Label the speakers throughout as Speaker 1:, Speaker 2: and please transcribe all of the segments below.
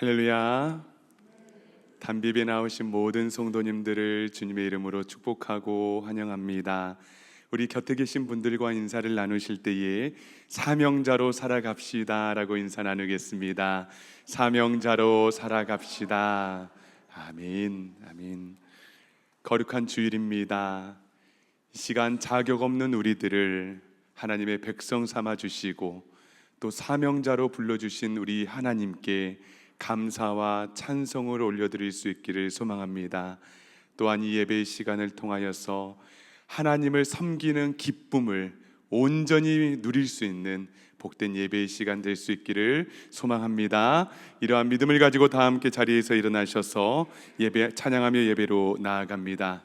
Speaker 1: 할렐루야. 단비에 나오신 모든 성도님들을 주님의 이름으로 축복하고 환영합니다. 우리 곁에 계신 분들과 인사를 나누실 때에 사명자로 살아갑시다 라고 인사 나누겠습니다. 사명자로 살아갑시다. 아멘. 아멘. 거룩한 주일입니다. 이 시간 자격 없는 우리들을 하나님의 백성 삼아 주시고 또 사명자로 불러주신 우리 하나님께 감사와 찬송을 올려드릴 수 있기를 소망합니다. 또한 이 예배의 시간을 통하여서 하나님을 섬기는 기쁨을 온전히 누릴 수 있는 복된 예배의 시간 될 수 있기를 소망합니다. 이러한 믿음을 가지고 다 함께 자리에서 일어나셔서 예배 찬양하며 예배로 나아갑니다.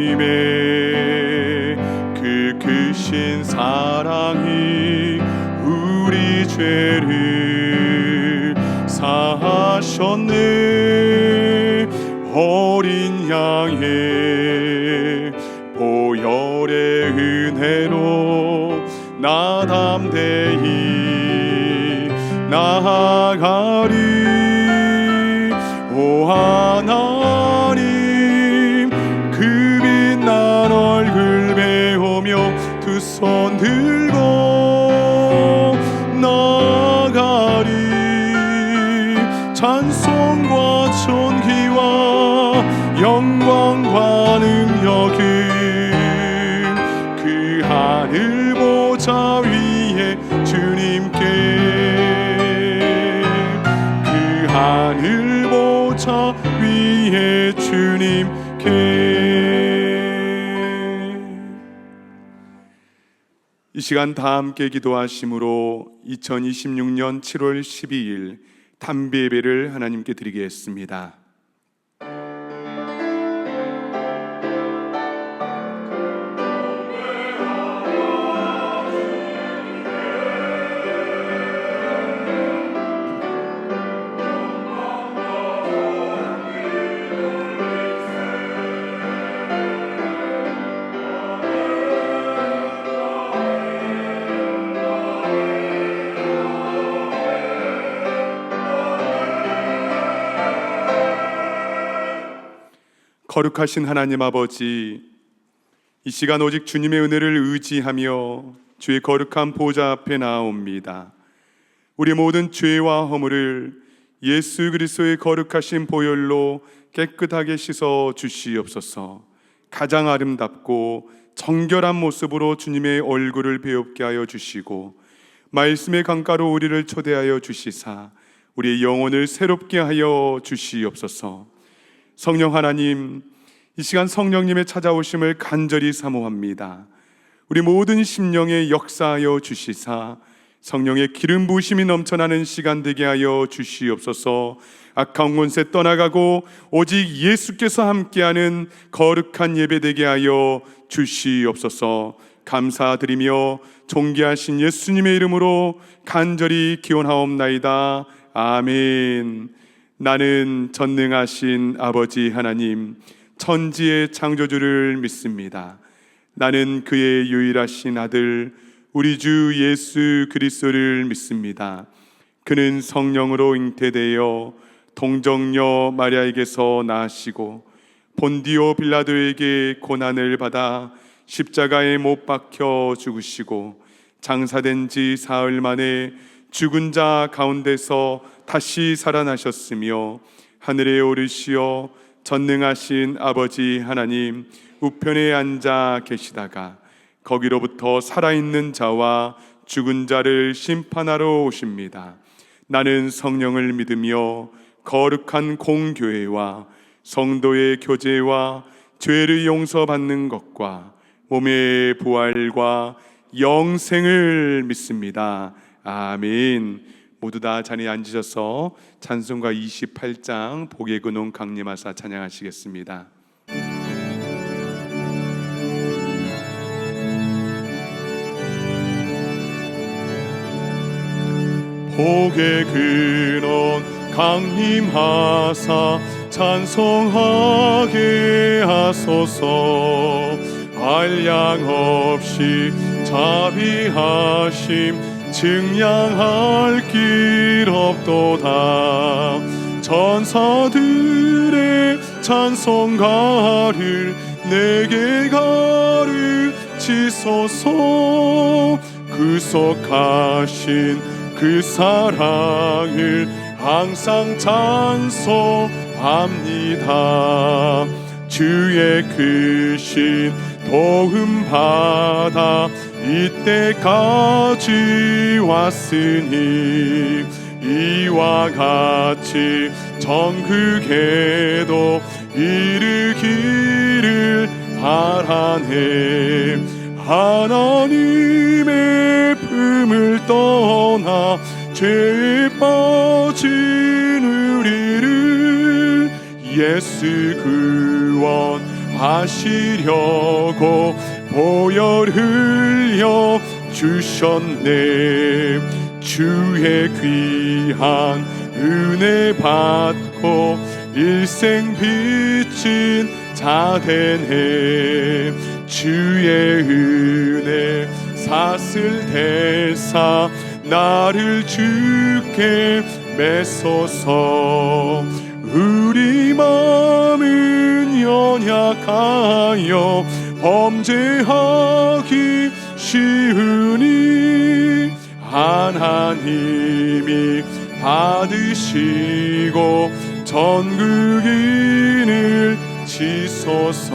Speaker 1: 하나님의 그 크신 사랑이 우리 죄를 사하셨네. 어린 양의 보혈의 은혜로 나 담대히 나아가리. 오 하나님 그 빛난 얼굴 배우며 두 손 들고 나가리. 찬송과 존귀와 영광과 능력은 그 하늘 보좌 위에 주님께, 그 하늘 보좌 위에 주님께. 이 시간 다 함께 기도하심으로 2026년 7월 12일 단비 예배를 하나님께 드리겠습니다. 거룩하신 하나님 아버지, 이 시간 오직 주님의 은혜를 의지하며 주의 거룩한 보좌 앞에 나아옵니다. 우리 모든 죄와 허물을 예수 그리스도의 거룩하신 보혈로 깨끗하게 씻어 주시옵소서. 가장 아름답고 정결한 모습으로 주님의 얼굴을 배웁게 하여 주시고 말씀의 강가로 우리를 초대하여 주시사 우리의 영혼을 새롭게 하여 주시옵소서. 성령 하나님, 이 시간 성령님의 찾아오심을 간절히 사모합니다. 우리 모든 심령에 역사하여 주시사 성령의 기름 부으심이 넘쳐나는 시간 되게 하여 주시옵소서. 악한 권세 떠나가고 오직 예수께서 함께하는 거룩한 예배 되게 하여 주시옵소서. 감사드리며 존귀하신 예수님의 이름으로 간절히 기원하옵나이다. 아멘. 나는 전능하신 아버지 하나님, 천지의 창조주를 믿습니다. 나는 그의 유일하신 아들 우리 주 예수 그리스도를 믿습니다. 그는 성령으로 잉태되어 동정녀 마리아에게서 나시고 본디오 빌라도에게 고난을 받아 십자가에 못 박혀 죽으시고 장사된 지 사흘 만에 죽은 자 가운데서 다시 살아나셨으며 하늘에 오르시어 전능하신 아버지 하나님 우편에 앉아 계시다가 거기로부터 살아있는 자와 죽은 자를 심판하러 오십니다. 나는 성령을 믿으며 거룩한 공교회와 성도의 교제와 죄를 용서받는 것과 몸의 부활과 영생을 믿습니다. 아멘. 모두 다 자리에 앉으셔서 찬송가 28장 복의 근원 강림하사 찬양하시겠습니다. 복의 근원 강림하사 찬송하게 하소서. 한량 없이 자비하심 증량할 길 없도다. 천사들의 찬송가를 내게 가르치소서. 구속하신 그 사랑을 항상 찬송합니다. 주의 크신 도움 받아 이때까지 왔으니 이와 같이 천국에도 이르기를 바라네. 하나님의 품을 떠나 죄에 빠진 우리를 예수 구원하시려고 보혈 흘려 주셨네. 주의 귀한 은혜 받고 일생 빚진 자 되네. 주의 은혜 사슬 대사 나를 주께 메소서. 우리 마음은 연약하여 범죄하기 쉬우니 하나님이 받으시고 전국인을 지소서.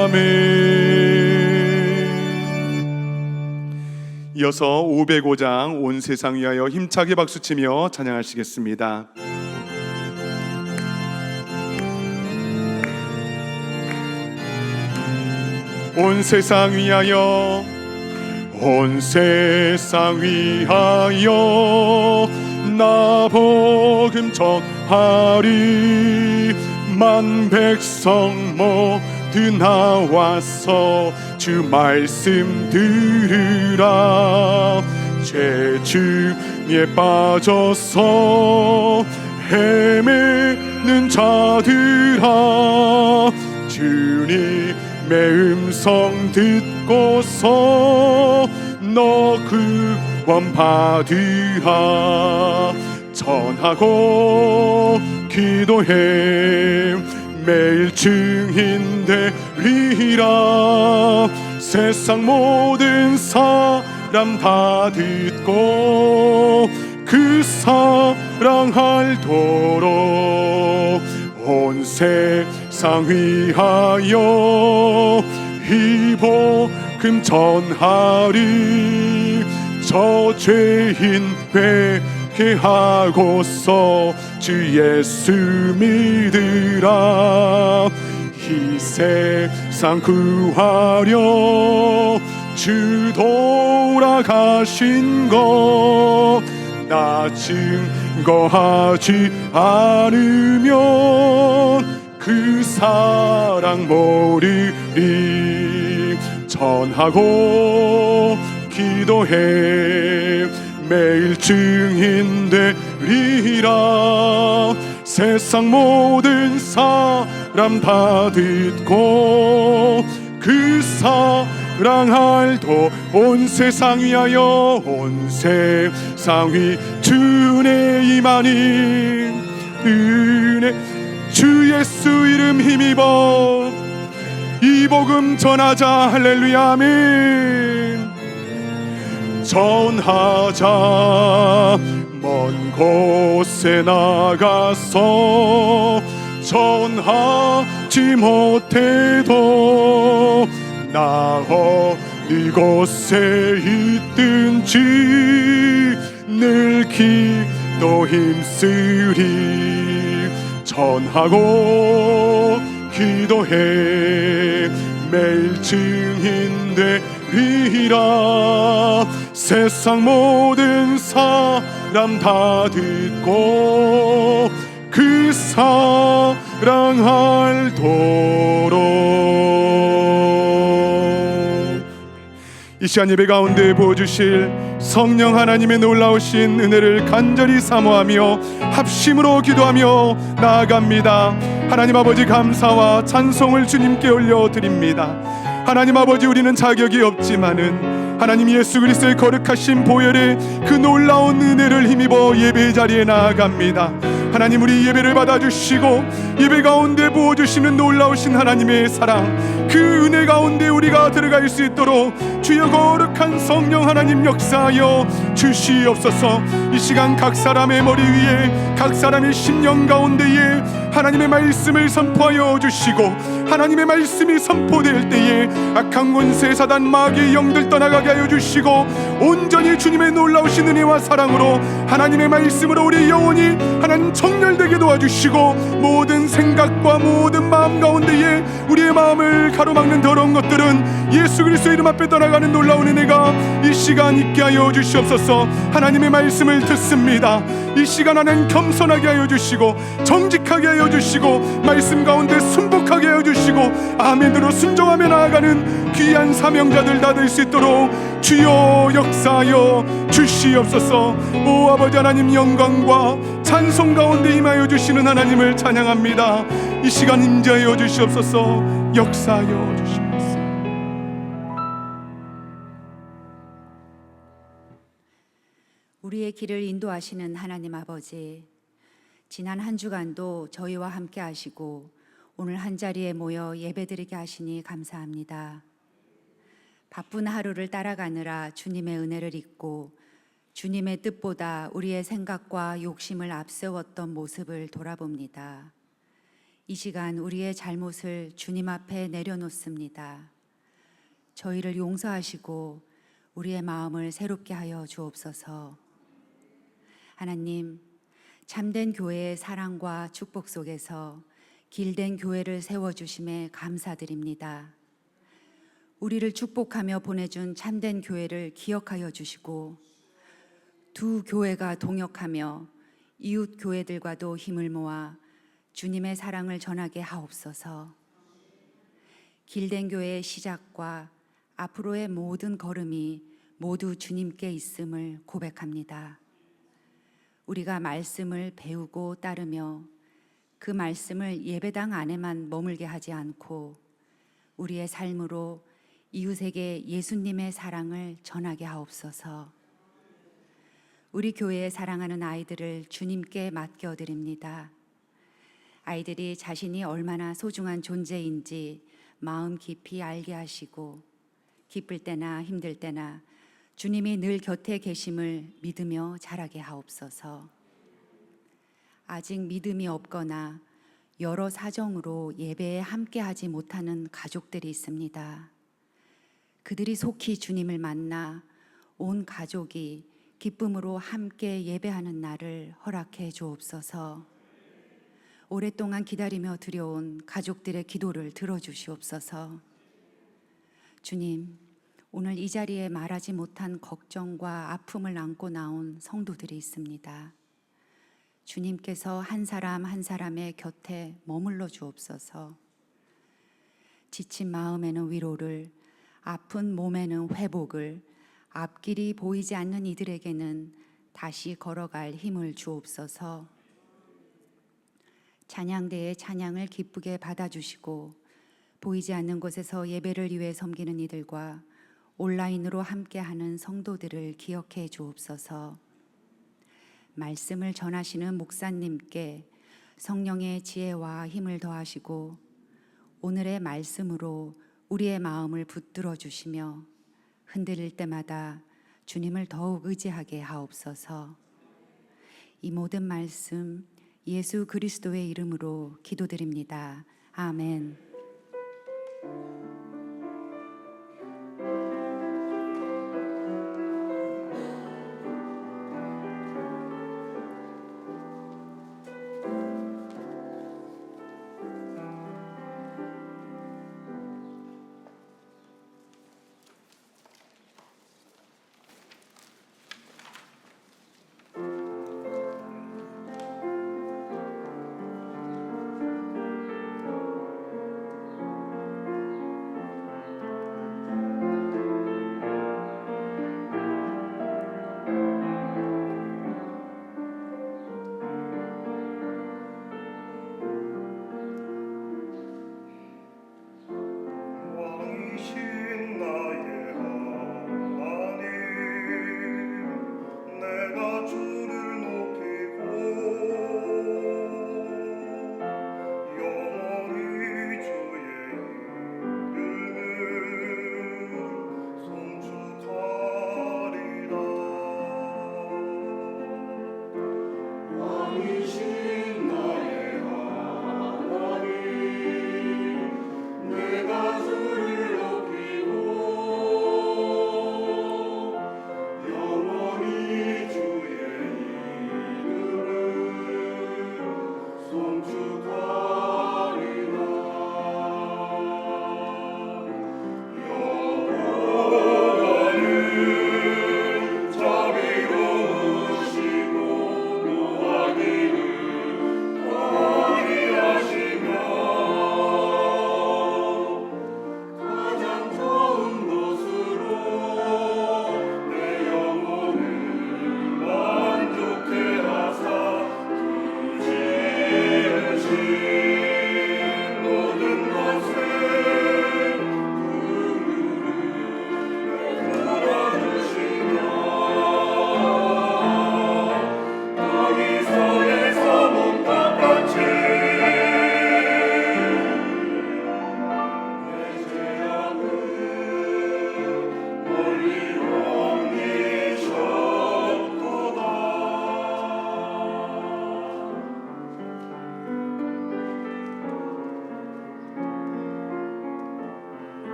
Speaker 1: 아멘. 이어서 505장 온 세상 위하여 힘차게 박수치며 찬양하시겠습니다. 온 세상 위하여, 온 세상 위하여 나 복음 전하리. 만 백성 모두 나와서 주 말씀 들으라. 죄 중에 빠져서 헤매는 자들아, 주님의 음성 듣고서 너 구원 받으라. 전하고 기도해 매일 증인 되리라. 세상 모든 사람 다 듣고 그 사랑할도록 온 세상 위하여 이 복음 전하리. 저 죄인 회개하고서 주 예수 믿으라. 이 세상 구하려 주 돌아가신 것 나 증거하지 않으면 그 사랑 모르리. 전하고 기도해 매일 증인 되리라. 세상 모든 사람 다 듣고 그 사랑할도 온 세상 위하여, 온 세상 위 주 은혜 임하니 은혜 주 예수 이름 힘입어 이 복음 전하자. 할렐루야 아멘. 전하자. 먼 곳에 나가서 전하지 못해도 나 어느 곳에 있든지 늘 기도 힘쓰리. 전하고 기도해 매일 증인 되리라. 세상 모든 사람 다 듣고 그 사랑할도록. 이 시간 예배 가운데 부어주실 성령 하나님의 놀라우신 은혜를 간절히 사모하며 합심으로 기도하며 나아갑니다. 하나님 아버지, 감사와 찬송을 주님께 올려드립니다. 하나님 아버지, 우리는 자격이 없지만은 하나님 예수 그리스도의 거룩하신 보혈의 그 놀라운 은혜를 힘입어 예배 자리에 나아갑니다. 하나님, 우리 예배를 받아주시고 예배 가운데 부어주시는 놀라우신 하나님의 사랑, 그 은혜 가운데 우리가 들어갈 수 있도록 주여 거룩한 성령 하나님 역사하여 주시옵소서. 이 시간 각 사람의 머리 위에, 각 사람의 심령 가운데에 하나님의 말씀을 선포하여 주시고, 하나님의 말씀이 선포될 때에 악한 권세, 사단, 마귀의 영들 떠나가게 하여 주시고, 온전히 주님의 놀라우신 은혜와 사랑으로 하나님의 말씀으로 우리 영혼이 하나님 정렬되게 도와주시고, 모든 생각과 모든 마음 가운데에 우리의 마음을 가로막는 더러운 것들은 예수 그리스도 이름 앞에 떠나가는 놀라운 은혜가 이 시간 있게 하여 주시옵소서. 하나님의 말씀을 듣습니다. 이 시간 하나님 겸손하게 하여 주시고, 정직하게 하여 주시고, 말씀 가운데 순복하게 하여 주시고, 아멘으로 순종하며 나아가는 귀한 사명자들 다 될 수 있도록 주여 역사하여 주시옵소서. 오 아버지 하나님, 영광과 찬송 가운데 임하여 주시는 하나님을 찬양합니다. 이 시간 임재하여 주시옵소서. 역사하여 주시옵소서.
Speaker 2: 우리의 길을 인도하시는 하나님 아버지, 지난 한 주간도 저희와 함께 하시고 오늘 한자리에 모여 예배드리게 하시니 감사합니다. 바쁜 하루를 따라가느라 주님의 은혜를 잊고 주님의 뜻보다 우리의 생각과 욕심을 앞세웠던 모습을 돌아봅니다. 이 시간 우리의 잘못을 주님 앞에 내려놓습니다. 저희를 용서하시고 우리의 마음을 새롭게 하여 주옵소서. 하나님, 참된 교회의 사랑과 축복 속에서 길된 교회를 세워주심에 감사드립니다. 우리를 축복하며 보내준 참된 교회를 기억하여 주시고, 두 교회가 동역하며 이웃 교회들과도 힘을 모아 주님의 사랑을 전하게 하옵소서. 길된 교회의 시작과 앞으로의 모든 걸음이 모두 주님께 있음을 고백합니다. 우리가 말씀을 배우고 따르며 그 말씀을 예배당 안에만 머물게 하지 않고 우리의 삶으로 이웃에게 예수님의 사랑을 전하게 하옵소서. 우리 교회에 사랑하는 아이들을 주님께 맡겨드립니다. 아이들이 자신이 얼마나 소중한 존재인지 마음 깊이 알게 하시고, 기쁠 때나 힘들 때나 주님이 늘 곁에 계심을 믿으며 자라게 하옵소서. 아직 믿음이 없거나 여러 사정으로 예배에 함께하지 못하는 가족들이 있습니다. 그들이 속히 주님을 만나 온 가족이 기쁨으로 함께 예배하는 날을 허락해 주옵소서. 오랫동안 기다리며 드려온 가족들의 기도를 들어주시옵소서. 주님, 오늘 이 자리에 말하지 못한 걱정과 아픔을 안고 나온 성도들이 있습니다. 주님께서 한 사람 한 사람의 곁에 머물러 주옵소서. 지친 마음에는 위로를, 아픈 몸에는 회복을, 앞길이 보이지 않는 이들에게는 다시 걸어갈 힘을 주옵소서. 찬양대의 찬양을 기쁘게 받아주시고, 보이지 않는 곳에서 예배를 위해 섬기는 이들과 온라인으로 함께하는 성도들을 기억해 주옵소서. 말씀을 전하시는 목사님께 성령의 지혜와 힘을 더하시고 오늘의 말씀으로 우리의 마음을 붙들어 주시며 흔들릴 때마다 주님을 더욱 의지하게 하옵소서. 이 모든 말씀 예수 그리스도의 이름으로 기도드립니다. 아멘.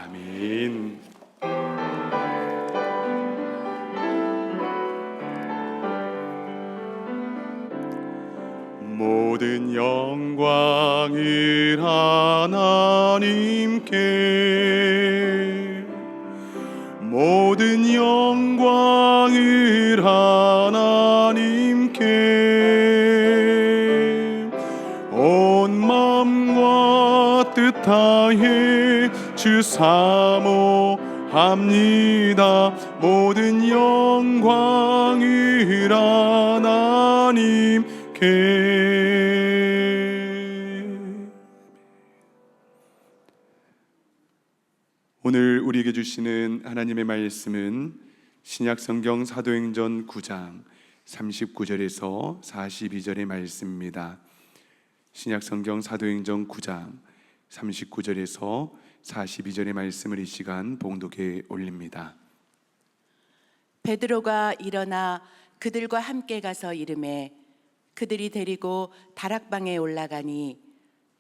Speaker 1: 아멘. 모든 영광을 하나님께, 모든 영광을 하나님께, 온 마음과 뜻 다해 주 사모합니다. 모든 영광을 하나님께. 오늘 우리에게 주시는 하나님의 말씀은 신약성경 사도행전 9장 39절에서 42절의 말씀입니다. 신약성경 사도행전 9장 39절에서 42절의 말씀을 이 시간 봉독해 올립니다.
Speaker 3: 베드로가 일어나 그들과 함께 가서 이르매 그들이 데리고 다락방에 올라가니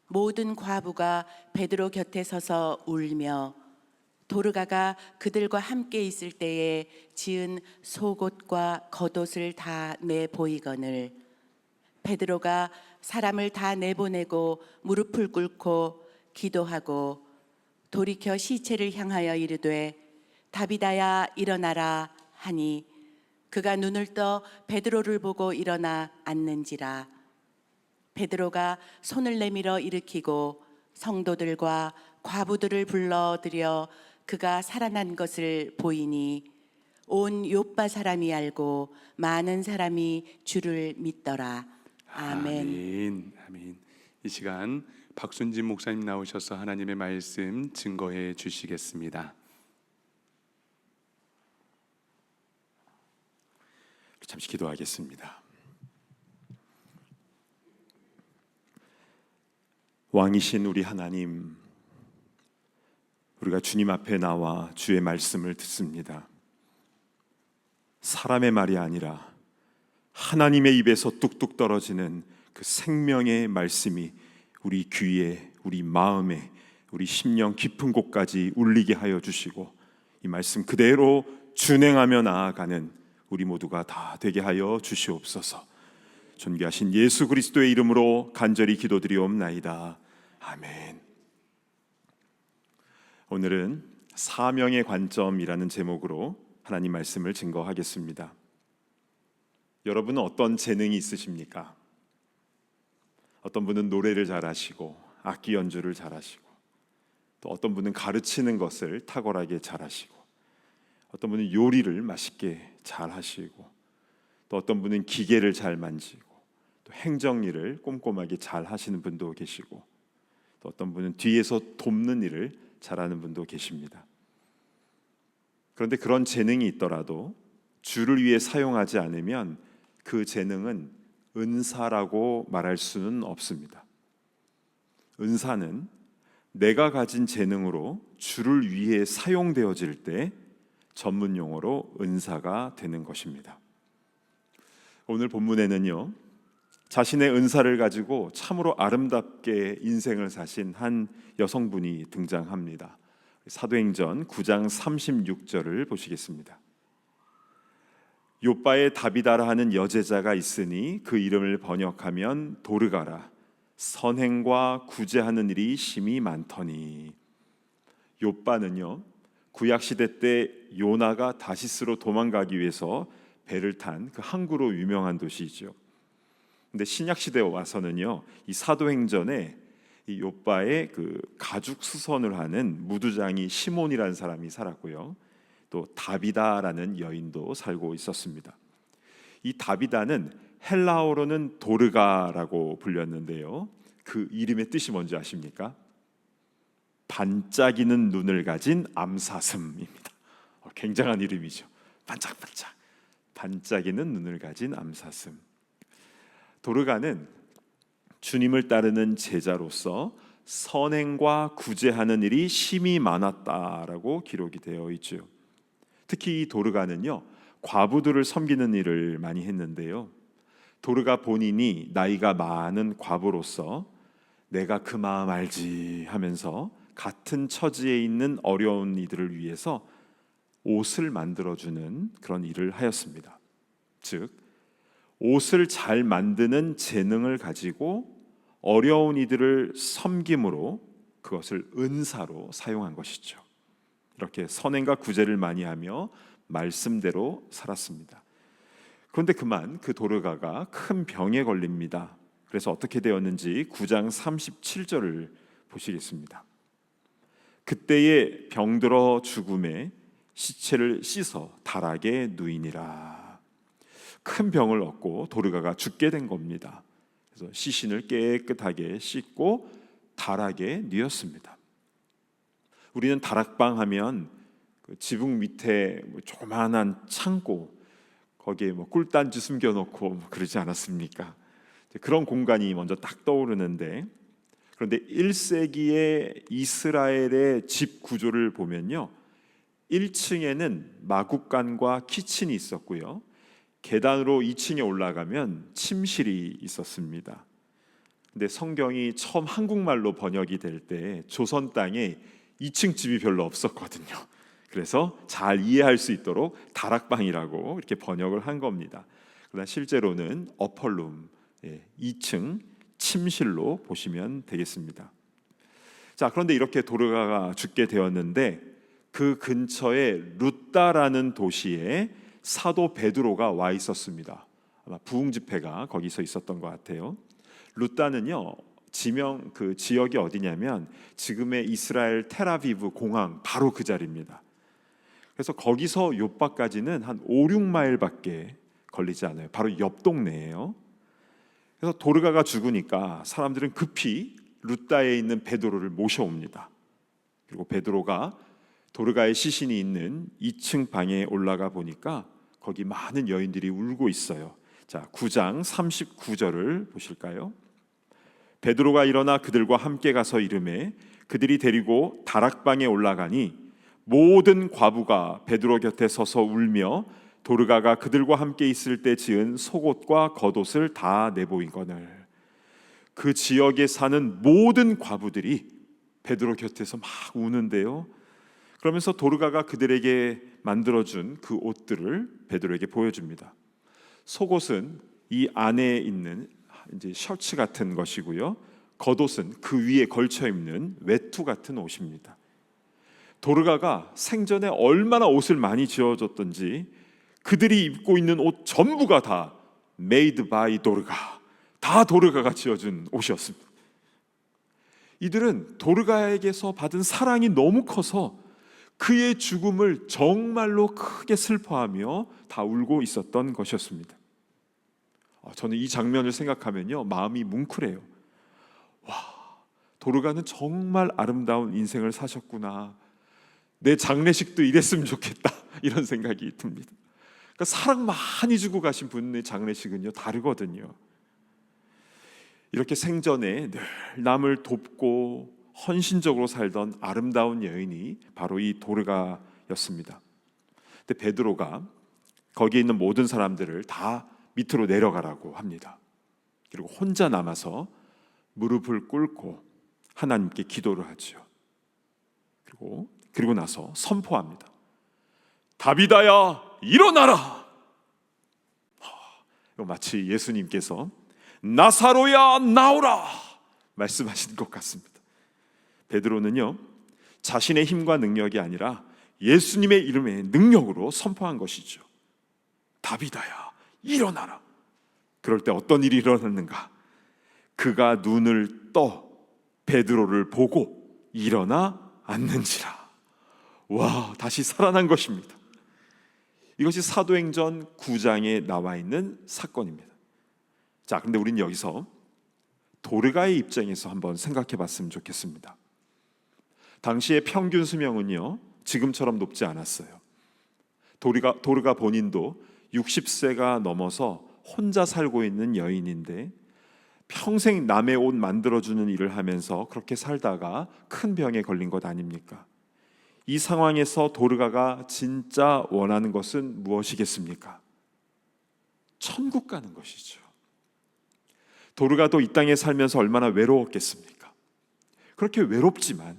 Speaker 3: 모든 과부가 베드로 곁에 서서 울며 도르가가 그들과 함께 있을 때에 지은 속옷과 겉옷을 다 내보이거늘 베드로가 사람을 다 내보내고 무릎을 꿇고 기도하고 돌이켜 시체를 향하여 이르되 다비다야 일어나라 하니 그가 눈을 떠 베드로를 보고 일어나 앉는지라. 베드로가 손을 내밀어 일으키고 성도들과 과부들을 불러들여 그가 살아난 것을 보이니 온 요빠 사람이 알고 많은 사람이 주를 믿더라. 아멘.
Speaker 1: 아멘. 아멘. 이 시간 박순진 목사님 나오셔서 하나님의 말씀 증거해 주시겠습니다.
Speaker 4: 잠시 기도하겠습니다. 왕이신 우리 하나님, 우리가 주님 앞에 나와 주의 말씀을 듣습니다. 사람의 말이 아니라 하나님의 입에서 뚝뚝 떨어지는 그 생명의 말씀이 우리 귀에, 우리 마음에, 우리 심령 깊은 곳까지 울리게 하여 주시고 이 말씀 그대로 준행하며 나아가는 우리 모두가 다 되게 하여 주시옵소서. 존귀하신 예수 그리스도의 이름으로 간절히 기도드리옵나이다. 아멘. 오늘은 사명의 관점이라는 제목으로 하나님 말씀을 증거하겠습니다. 여러분은 어떤 재능이 있으십니까? 어떤 분은 노래를 잘하시고 악기 연주를 잘하시고, 또 어떤 분은 가르치는 것을 탁월하게 잘하시고, 어떤 분은 요리를 맛있게 잘하시고, 또 어떤 분은 기계를 잘 만지고, 또 행정일을 꼼꼼하게 잘 하시는 분도 계시고, 또 어떤 분은 뒤에서 돕는 일을 잘하는 분도 계십니다. 그런데 그런 재능이 있더라도 주를 위해 사용하지 않으면 그 재능은 은사라고 말할 수는 없습니다. 은사는 내가 가진 재능으로 주를 위해 사용되어질 때 전문 용어로 은사가 되는 것입니다. 오늘 본문에는요, 자신의 은사를 가지고 참으로 아름답게 인생을 사신 한 여성분이 등장합니다. 사도행전 9장 36절을 보시겠습니다. 요빠에 다비다라 하는 여제자가 있으니 그 이름을 번역하면 도르가라. 선행과 구제하는 일이 심히 많더니. 요빠는요, 구약시대 때 요나가 다시스로 도망가기 위해서 배를 탄 그 항구로 유명한 도시이죠. 근데 신약시대에 와서는요, 이 사도행전에 이 요빠에 그 가죽 수선을 하는 무두장이 시몬이라는 사람이 살았고요, 또 다비다라는 여인도 살고 있었습니다. 이 다비다는 헬라어로는 도르가라고 불렸는데요, 그 이름의 뜻이 뭔지 아십니까? 반짝이는 눈을 가진 암사슴입니다. 굉장한 이름이죠. 반짝반짝 반짝이는 눈을 가진 암사슴. 도르가는 주님을 따르는 제자로서 선행과 구제하는 일이 심히 많았다라고 기록이 되어 있죠. 특히 이 도르가는요, 과부들을 섬기는 일을 많이 했는데요, 도르가 본인이 나이가 많은 과부로서 내가 그 마음 알지 하면서 같은 처지에 있는 어려운 이들을 위해서 옷을 만들어주는 그런 일을 하였습니다. 즉, 옷을 잘 만드는 재능을 가지고 어려운 이들을 섬김으로 그것을 은사로 사용한 것이죠. 이렇게 선행과 구제를 많이 하며 말씀대로 살았습니다. 그런데 그만 그 도르가가 큰 병에 걸립니다. 그래서 어떻게 되었는지 9장 37절을 보시겠습니다. 그때에 병들어 죽음에 시체를 씻어 다락에 누이니라. 큰 병을 얻고 도르가가 죽게 된 겁니다. 그래서 시신을 깨끗하게 씻고 다락에 뉘었습니다. 우리는 다락방 하면 그 지붕 밑에 뭐 조그마한 창고, 거기에 뭐 꿀단지 숨겨놓고 뭐 그러지 않았습니까? 그런 공간이 먼저 딱 떠오르는데, 그런데 1세기의 이스라엘의 집 구조를 보면요, 1층에는 마구간과 키친이 있었고요, 계단으로 2층에 올라가면 침실이 있었습니다. 근데 성경이 처음 한국말로 번역이 될 때 조선 땅에 2층 집이 별로 없었거든요. 그래서 잘 이해할 수 있도록 다락방이라고 이렇게 번역을 한 겁니다. 그러나 실제로는 어펄룸, 2층 침실로 보시면 되겠습니다. 자, 그런데 이렇게 도르가가 죽게 되었는데 그 근처에 루따라는 도시에 사도 베드로가 와 있었습니다. 아마 부흥 집회가 거기서 있었던 것 같아요. 루따는요, 지명 그 지역이 어디냐면 지금의 이스라엘 텔아비브 공항 바로 그 자리입니다. 그래서 거기서 요바까지는 한 5, 6마일밖에 걸리지 않아요. 바로 옆 동네예요. 그래서 도르가가 죽으니까 사람들은 급히 루따에 있는 베드로를 모셔옵니다. 그리고 베드로가 도르가의 시신이 있는 2층 방에 올라가 보니까 거기 많은 여인들이 울고 있어요. 자, 9장 39절을 보실까요? 베드로가 일어나 그들과 함께 가서 이르매 그들이 데리고 다락방에 올라가니 모든 과부가 베드로 곁에 서서 울며 도르가가 그들과 함께 있을 때 지은 속옷과 겉옷을 다 내보이거늘. 그 지역에 사는 모든 과부들이 베드로 곁에서 막 우는데요, 그러면서 도르가가 그들에게 만들어준 그 옷들을 베드로에게 보여줍니다. 속옷은 이 안에 있는 이제 셔츠 같은 것이고요, 겉옷은 그 위에 걸쳐 입는 외투 같은 옷입니다. 도르가가 생전에 얼마나 옷을 많이 지어줬던지 그들이 입고 있는 옷 전부가 다 made by 도르가, 다 도르가가 지어준 옷이었습니다. 이들은 도르가에게서 받은 사랑이 너무 커서 그의 죽음을 정말로 크게 슬퍼하며 다 울고 있었던 것이었습니다. 저는 이 장면을 생각하면요, 마음이 뭉클해요. 와, 도르가는 정말 아름다운 인생을 사셨구나. 내 장례식도 이랬으면 좋겠다, 이런 생각이 듭니다. 그러니까 사랑 많이 주고 가신 분의 장례식은요 다르거든요. 이렇게 생전에 늘 남을 돕고 헌신적으로 살던 아름다운 여인이 바로 이 도르가였습니다. 근데 베드로가 거기에 있는 모든 사람들을 다 밑으로 내려가라고 합니다. 그리고 혼자 남아서 무릎을 꿇고 하나님께 기도를 하죠. 그리고 나서 선포합니다. 다비다야, 일어나라. 마치 예수님께서 나사로야, 나오라 말씀하신 것 같습니다. 베드로는요, 자신의 힘과 능력이 아니라 예수님의 이름의 능력으로 선포한 것이죠. 다비다야, 일어나라. 그럴 때 어떤 일이 일어났는가? 그가 눈을 떠 베드로를 보고 일어나 앉는지라. 와, 다시 살아난 것입니다. 이것이 사도행전 9장에 나와 있는 사건입니다. 자, 그런데 우리는 여기서 도르가의 입장에서 한번 생각해 봤으면 좋겠습니다. 당시의 평균 수명은요 지금처럼 높지 않았어요. 도르가 본인도 60세가 넘어서 혼자 살고 있는 여인인데 평생 남의 옷 만들어주는 일을 하면서 그렇게 살다가 큰 병에 걸린 것 아닙니까? 이 상황에서 도르가가 진짜 원하는 것은 무엇이겠습니까? 천국 가는 것이죠. 도르가도 이 땅에 살면서 얼마나 외로웠겠습니까? 그렇게 외롭지만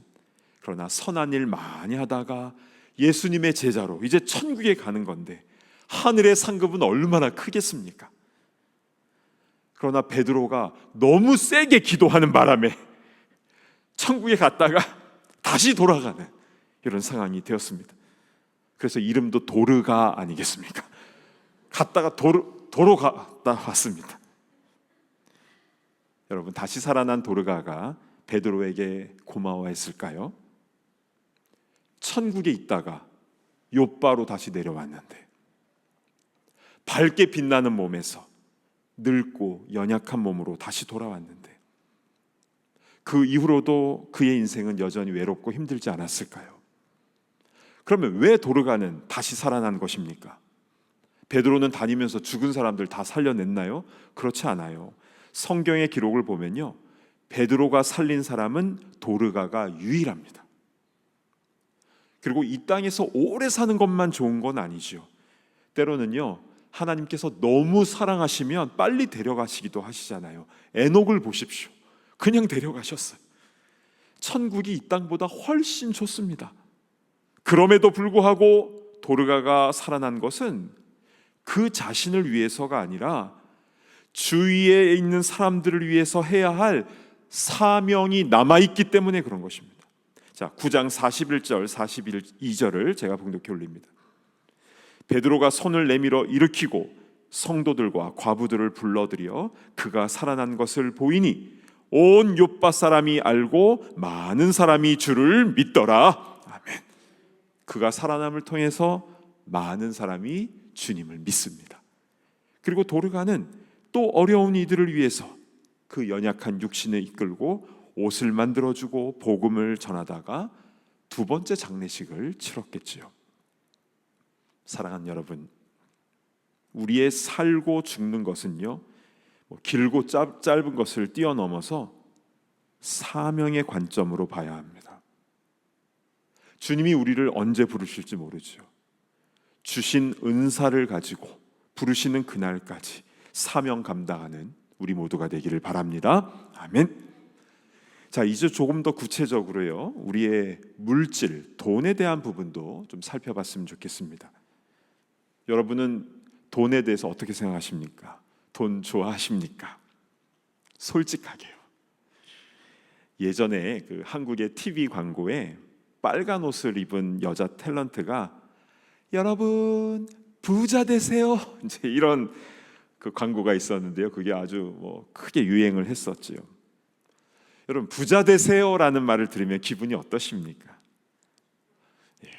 Speaker 4: 그러나 선한 일 많이 하다가 예수님의 제자로 이제 천국에 가는 건데 하늘의 상급은 얼마나 크겠습니까? 그러나 베드로가 너무 세게 기도하는 바람에 천국에 갔다가 다시 돌아가는 이런 상황이 되었습니다. 그래서 이름도 도르가 아니겠습니까? 갔다가 도로 갔다 왔습니다. 여러분, 다시 살아난 도르가가 베드로에게 고마워했을까요? 천국에 있다가 욥바로 다시 내려왔는데 밝게 빛나는 몸에서 늙고 연약한 몸으로 다시 돌아왔는데 그 이후로도 그의 인생은 여전히 외롭고 힘들지 않았을까요? 그러면 왜 도르가는 다시 살아난 것입니까? 베드로는 다니면서 죽은 사람들 다 살려냈나요? 그렇지 않아요. 성경의 기록을 보면요, 베드로가 살린 사람은 도르가가 유일합니다. 그리고 이 땅에서 오래 사는 것만 좋은 건 아니죠. 때로는요, 하나님께서 너무 사랑하시면 빨리 데려가시기도 하시잖아요. 에녹을 보십시오. 그냥 데려가셨어요. 천국이 이 땅보다 훨씬 좋습니다. 그럼에도 불구하고 도르가가 살아난 것은 그 자신을 위해서가 아니라 주위에 있는 사람들을 위해서 해야 할 사명이 남아있기 때문에 그런 것입니다. 자, 9장 41절 42절을 제가 봉독해 올립니다. 베드로가 손을 내밀어 일으키고 성도들과 과부들을 불러들여 그가 살아난 것을 보이니 온 요빠 사람이 알고 많은 사람이 주를 믿더라. 아멘. 그가 살아남을 통해서 많은 사람이 주님을 믿습니다. 그리고 도르가는 또 어려운 이들을 위해서 그 연약한 육신을 이끌고 옷을 만들어주고 복음을 전하다가 두 번째 장례식을 치렀겠지요. 사랑하는 여러분, 우리의 살고 죽는 것은요, 길고 짧은 것을 뛰어넘어서 사명의 관점으로 봐야 합니다. 주님이 우리를 언제 부르실지 모르죠. 주신 은사를 가지고 부르시는 그날까지 사명 감당하는 우리 모두가 되기를 바랍니다. 아멘. 자, 이제 조금 더 구체적으로요, 우리의 물질, 돈에 대한 부분도 좀 살펴봤으면 좋겠습니다. 여러분은 돈에 대해서 어떻게 생각하십니까? 돈 좋아하십니까? 솔직하게요. 예전에 그 한국의 TV 광고에 빨간 옷을 입은 여자 탤런트가 여러분 부자 되세요, 이제 이런 그 광고가 있었는데요. 그게 아주 크게 유행을 했었지요. 여러분, 부자 되세요라는 말을 들으면 기분이 어떠십니까? 예.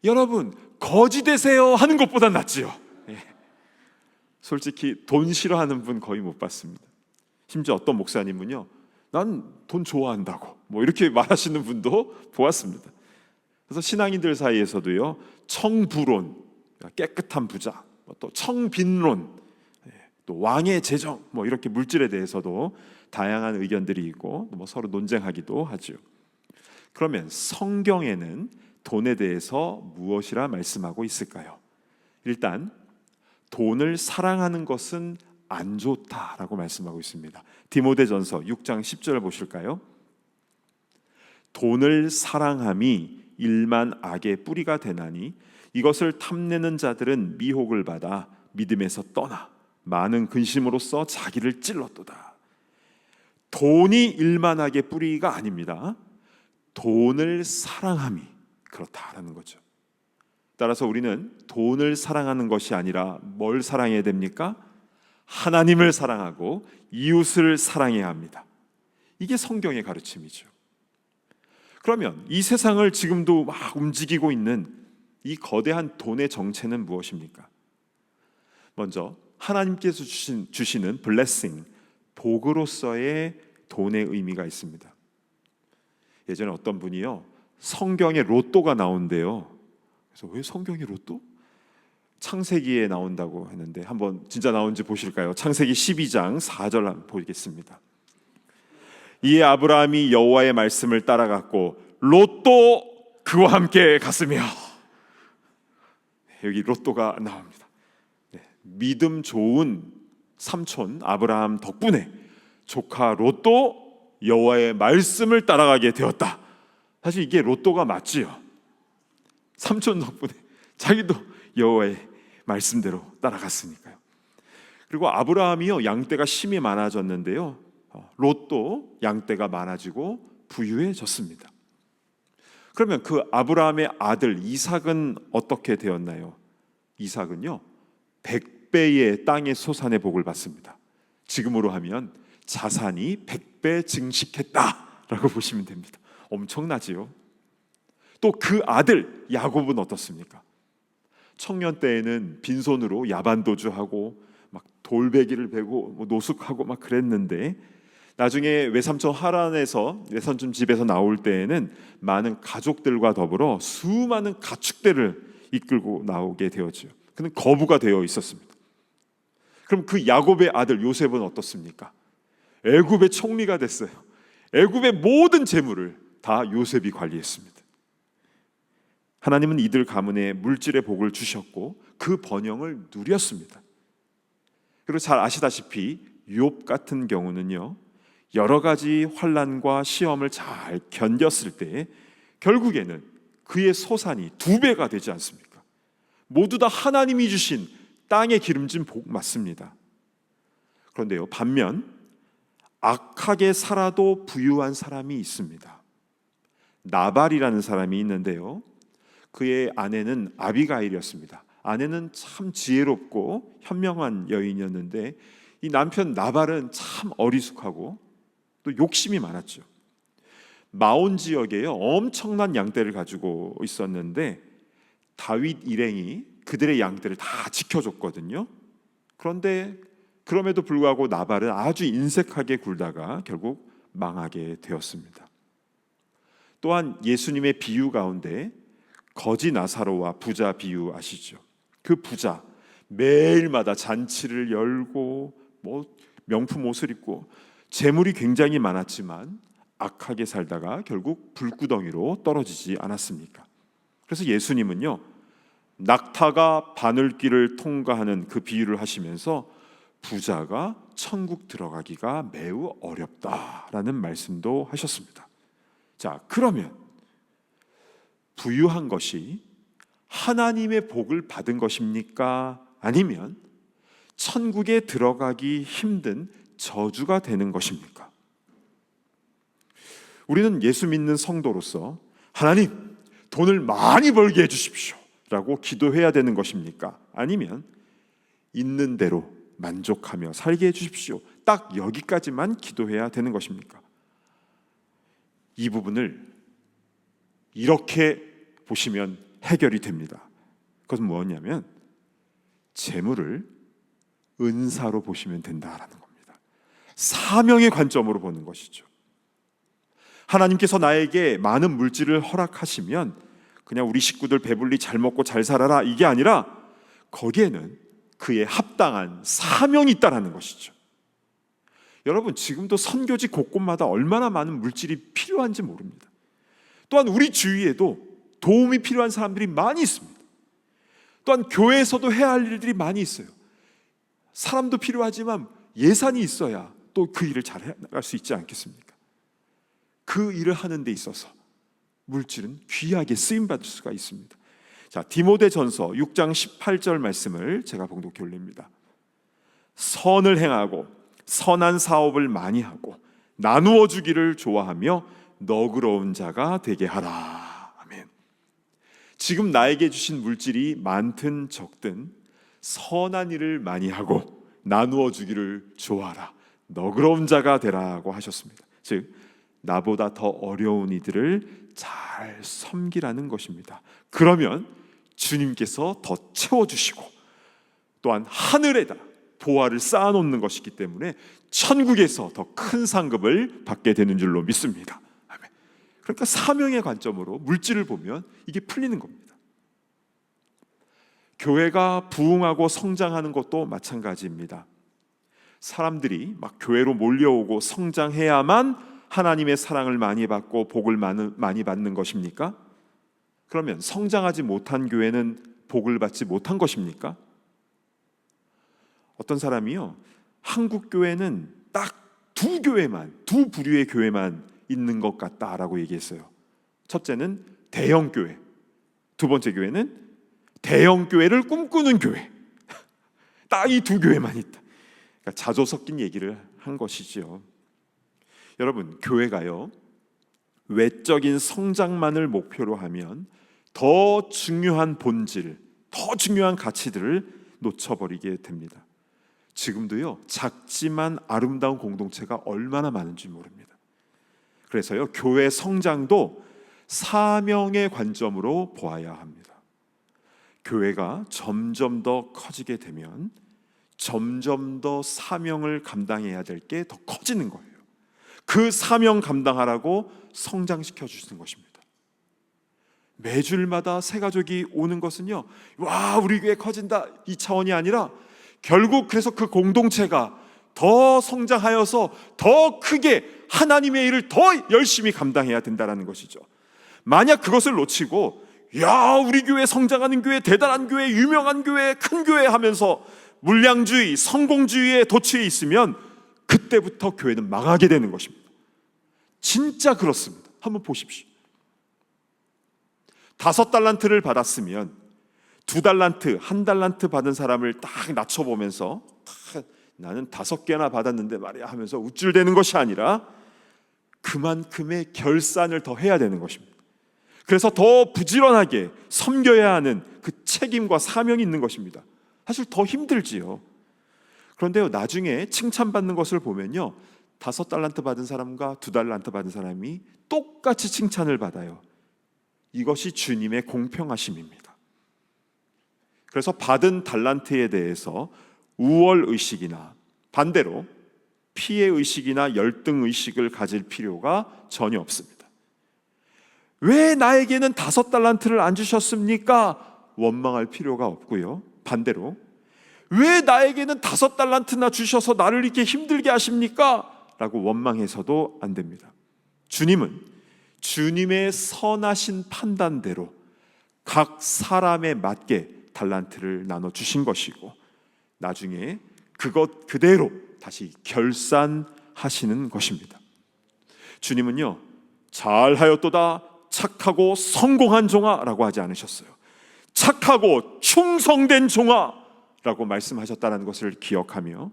Speaker 4: 여러분 거지 되세요 하는 것보다 낫지요. 예. 솔직히 돈 싫어하는 분 거의 못 봤습니다. 심지어 어떤 목사님은요, 난 돈 좋아한다고 이렇게 말하시는 분도 보았습니다. 그래서 신앙인들 사이에서도요, 청부론, 깨끗한 부자, 또 청빈론, 또 왕의 재정, 이렇게 물질에 대해서도 다양한 의견들이 있고 서로 논쟁하기도 하죠. 그러면 성경에는 돈에 대해서 무엇이라 말씀하고 있을까요? 일단 돈을 사랑하는 것은 안 좋다라고 말씀하고 있습니다. 디모데전서 6장 10절을 보실까요? 돈을 사랑함이 일만 악의 뿌리가 되나니 이것을 탐내는 자들은 미혹을 받아 믿음에서 떠나 많은 근심으로써 자기를 찔렀도다. 돈이 일만 악의 뿌리가 아닙니다. 돈을 사랑함이 그렇다라는 거죠. 따라서 우리는 돈을 사랑하는 것이 아니라 뭘 사랑해야 됩니까? 하나님을 사랑하고 이웃을 사랑해야 합니다. 이게 성경의 가르침이죠. 그러면 이 세상을 지금도 막 움직이고 있는 이 거대한 돈의 정체는 무엇입니까? 먼저 하나님께서 주시는 블레싱, 복으로서의 돈의 의미가 있습니다. 예전에 어떤 분이요, 성경에 로또가 나온대요. 그래서 왜 성경에 로또? 창세기에 나온다고 했는데 한번 진짜 나온지 보실까요? 창세기 12장 4절 한번 보겠습니다. 이에 아브라함이 여호와의 말씀을 따라갔고 롯도 그와 함께 갔으며, 여기 로또가 나옵니다. 믿음 좋은 삼촌 아브라함 덕분에 조카 롯도 여호와의 말씀을 따라가게 되었다. 사실 이게 로또가 맞지요. 삼촌 덕분에 자기도 여호와의 말씀대로 따라갔으니까요. 그리고 아브라함이요, 양떼가 심히 많아졌는데요, 롯도 양떼가 많아지고 부유해졌습니다. 그러면 그 아브라함의 아들 이삭은 어떻게 되었나요? 이삭은요, 100배의 땅의 소산의 복을 받습니다. 지금으로 하면 자산이 100배 증식했다라고 보시면 됩니다. 엄청나지요? 또 그 아들 야곱은 어떻습니까? 청년 때에는 빈손으로 야반도주하고 막 돌베기를 베고 노숙하고 막 그랬는데 나중에 외삼촌 하란에서 외삼촌 집에서 나올 때에는 많은 가족들과 더불어 수많은 가축대를 이끌고 나오게 되었죠. 그는 거부가 되어 있었습니다. 그럼 그 야곱의 아들 요셉은 어떻습니까? 애굽의 총리가 됐어요. 애굽의 모든 재물을 다 요셉이 관리했습니다. 하나님은 이들 가문에 물질의 복을 주셨고 그 번영을 누렸습니다. 그리고 잘 아시다시피 욥 같은 경우는요, 여러 가지 환난과 시험을 잘 견뎠을 때 결국에는 그의 소산이 2배가 되지 않습니까? 모두 다 하나님이 주신 땅에 기름진 복 맞습니다. 그런데요, 반면 악하게 살아도 부유한 사람이 있습니다. 나발이라는 사람이 있는데요, 그의 아내는 아비가일이었습니다. 아내는 참 지혜롭고 현명한 여인이었는데 이 남편 나발은 참 어리숙하고 또 욕심이 많았죠. 마온 지역에 엄청난 양떼를 가지고 있었는데 다윗 일행이 그들의 양떼를 다 지켜줬거든요. 그런데 그럼에도 불구하고 나발은 아주 인색하게 굴다가 결국 망하게 되었습니다. 또한 예수님의 비유 가운데 거지 나사로와 부자 비유 아시죠? 그 부자 매일마다 잔치를 열고 명품 옷을 입고 재물이 굉장히 많았지만 악하게 살다가 결국 불구덩이로 떨어지지 않았습니까? 그래서 예수님은요, 낙타가 바늘길을 통과하는 그 비유를 하시면서 부자가 천국 들어가기가 매우 어렵다라는 말씀도 하셨습니다. 자, 그러면 부유한 것이 하나님의 복을 받은 것입니까? 아니면 천국에 들어가기 힘든 저주가 되는 것입니까? 우리는 예수 믿는 성도로서 하나님, 돈을 많이 벌게 해주십시오 라고 기도해야 되는 것입니까? 아니면 있는 대로 만족하며 살게 해주십시오, 딱 여기까지만 기도해야 되는 것입니까? 이 부분을 이렇게 보시면 해결이 됩니다. 그것은 뭐냐면 재물을 은사로 보시면 된다라는 겁니다. 사명의 관점으로 보는 것이죠. 하나님께서 나에게 많은 물질을 허락하시면 그냥 우리 식구들 배불리 잘 먹고 잘 살아라, 이게 아니라 거기에는 그에 합당한 사명이 있다라는 것이죠. 여러분, 지금도 선교지 곳곳마다 얼마나 많은 물질이 필요한지 모릅니다. 또한 우리 주위에도 도움이 필요한 사람들이 많이 있습니다. 또한 교회에서도 해야 할 일들이 많이 있어요. 사람도 필요하지만 예산이 있어야 또 그 일을 잘 해나갈 수 있지 않겠습니까? 그 일을 하는 데 있어서 물질은 귀하게 쓰임받을 수가 있습니다. 자, 디모데전서 6장 18절 말씀을 제가 봉독해 올립니다. 선을 행하고 선한 사업을 많이 하고 나누어 주기를 좋아하며 너그러운 자가 되게 하라. 아멘. 지금 나에게 주신 물질이 많든 적든 선한 일을 많이 하고 나누어 주기를 좋아하라, 너그러운 자가 되라고 하셨습니다. 즉, 나보다 더 어려운 이들을 잘 섬기라는 것입니다. 그러면 주님께서 더 채워주시고 또한 하늘에다 보화를 쌓아놓는 것이기 때문에 천국에서 더 큰 상급을 받게 되는 줄로 믿습니다. 아멘. 그러니까 사명의 관점으로 물질을 보면 이게 풀리는 겁니다. 교회가 부흥하고 성장하는 것도 마찬가지입니다. 사람들이 막 교회로 몰려오고 성장해야만 하나님의 사랑을 많이 받고 복을 많이 받는 것입니까? 그러면 성장하지 못한 교회는 복을 받지 못한 것입니까? 어떤 사람이요, 한국 교회는 딱 두 부류의 교회만 있는 것 같다라고 얘기했어요. 첫째는 대형 교회, 두 번째 교회는 대형 교회를 꿈꾸는 교회. 딱 이 두 교회만 있다. 그러니까 자조 섞인 얘기를 한 것이지요. 여러분, 교회가요, 외적인 성장만을 목표로 하면 더 중요한 본질, 더 중요한 가치들을 놓쳐버리게 됩니다. 지금도요, 작지만 아름다운 공동체가 얼마나 많은지 모릅니다. 그래서요, 교회 성장도 사명의 관점으로 보아야 합니다. 교회가 점점 더 커지게 되면 점점 더 사명을 감당해야 될 게 더 커지는 거예요. 그 사명 감당하라고 성장시켜 주시는 것입니다. 매주일마다 새 가족이 오는 것은요, 와 우리 교회 커진다 이 차원이 아니라 결국 그래서 그 공동체가 더 성장하여서 더 크게 하나님의 일을 더 열심히 감당해야 된다는 것이죠. 만약 그것을 놓치고 야 우리 교회 성장하는 교회, 대단한 교회, 유명한 교회, 큰 교회 하면서 물량주의, 성공주의에 도취해 있으면 그때부터 교회는 망하게 되는 것입니다. 진짜 그렇습니다. 한번 보십시오. 5달란트를 받았으면 2달란트, 1달란트 받은 사람을 딱 낮춰보면서 나는 5개나 받았는데 말이야 하면서 우쭐대는 것이 아니라 그만큼의 결산을 더 해야 되는 것입니다. 그래서 더 부지런하게 섬겨야 하는 그 책임과 사명이 있는 것입니다. 사실 더 힘들지요. 그런데요, 나중에 칭찬받는 것을 보면요, 5달란트 받은 사람과 2달란트 받은 사람이 똑같이 칭찬을 받아요. 이것이 주님의 공평하심입니다. 그래서 받은 달란트에 대해서 우월의식이나 반대로 피해의식이나 열등의식을 가질 필요가 전혀 없습니다. 왜 나에게는 5달란트를 안 주셨습니까? 원망할 필요가 없고요. 반대로 왜 나에게는 5달란트나 주셔서 나를 이렇게 힘들게 하십니까? 라고 원망해서도 안 됩니다. 주님은 주님의 선하신 판단대로 각 사람에 맞게 달란트를 나눠주신 것이고 나중에 그것 그대로 다시 결산하시는 것입니다. 주님은요, 잘하였도다 착하고 성공한 종아라고 하지 않으셨어요. 착하고 충성된 종아라고 말씀하셨다는 것을 기억하며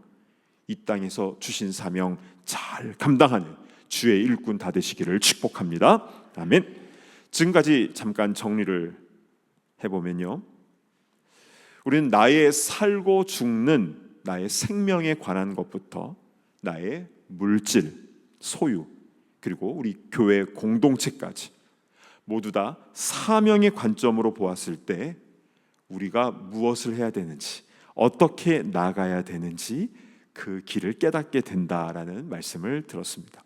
Speaker 4: 이 땅에서 주신 사명 잘 감당하는 주의 일꾼 다 되시기를 축복합니다. 아멘. 지금까지 잠깐 정리를 해보면요, 우리는 나의 살고 죽는 나의 생명에 관한 것부터 나의 물질, 소유, 그리고 우리 교회 공동체까지 모두 다 사명의 관점으로 보았을 때 우리가 무엇을 해야 되는지, 어떻게 나가야 되는지 그 길을 깨닫게 된다라는 말씀을 들었습니다.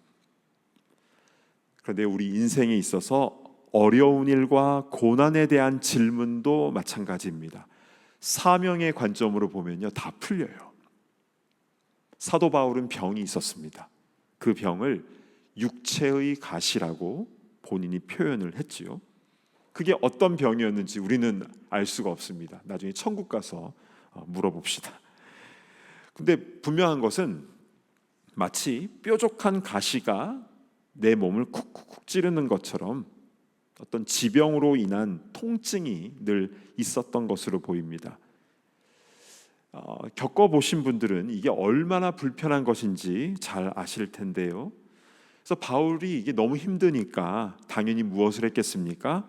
Speaker 4: 그런데 우리 인생에 있어서 어려운 일과 고난에 대한 질문도 마찬가지입니다. 사명의 관점으로 보면요, 다 풀려요. 사도 바울은 병이 있었습니다. 그 병을 육체의 가시라고 본인이 표현을 했지요. 그게 어떤 병이었는지 우리는 알 수가 없습니다. 나중에 천국 가서 물어봅시다. 근데 분명한 것은 마치 뾰족한 가시가 내 몸을 쿡쿡쿡 찌르는 것처럼 어떤 지병으로 인한 통증이 늘 있었던 것으로 보입니다. 겪어보신 분들은 이게 얼마나 불편한 것인지 잘 아실 텐데요. 그래서 바울이 이게 너무 힘드니까 당연히 무엇을 했겠습니까?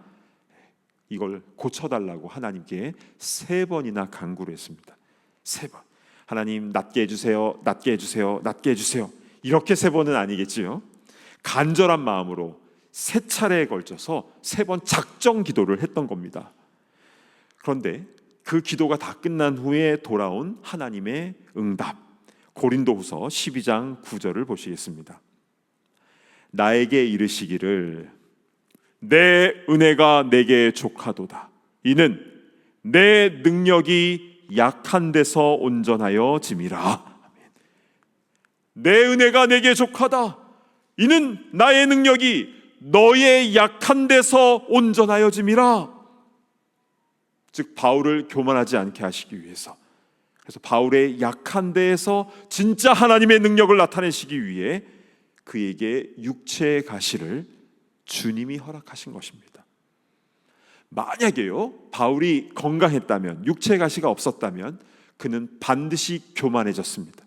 Speaker 4: 이걸 고쳐달라고 하나님께 3번이나 간구를 했습니다. 3번. 하나님 낫게 해주세요, 낫게 해주세요, 낫게 해주세요. 이렇게 3번은 아니겠지요. 간절한 마음으로 3차례에 걸쳐서 3번 작정 기도를 했던 겁니다. 그런데 그 기도가 다 끝난 후에 돌아온 하나님의 응답, 고린도후서 12장 9절을 보시겠습니다. 나에게 이르시기를 내 은혜가 내게 족하도다. 이는 내 능력이 약한 데서 온전하여 짐이라. 내 은혜가 내게 족하다. 이는 나의 능력이 너의 약한 데서 온전하여 짐이라. 즉 바울을 교만하지 않게 하시기 위해서, 그래서 바울의 약한 데에서 진짜 하나님의 능력을 나타내시기 위해 그에게 육체의 가시를 주님이 허락하신 것입니다. 만약에요, 바울이 건강했다면, 육체의 가시가 없었다면 그는 반드시 교만해졌습니다.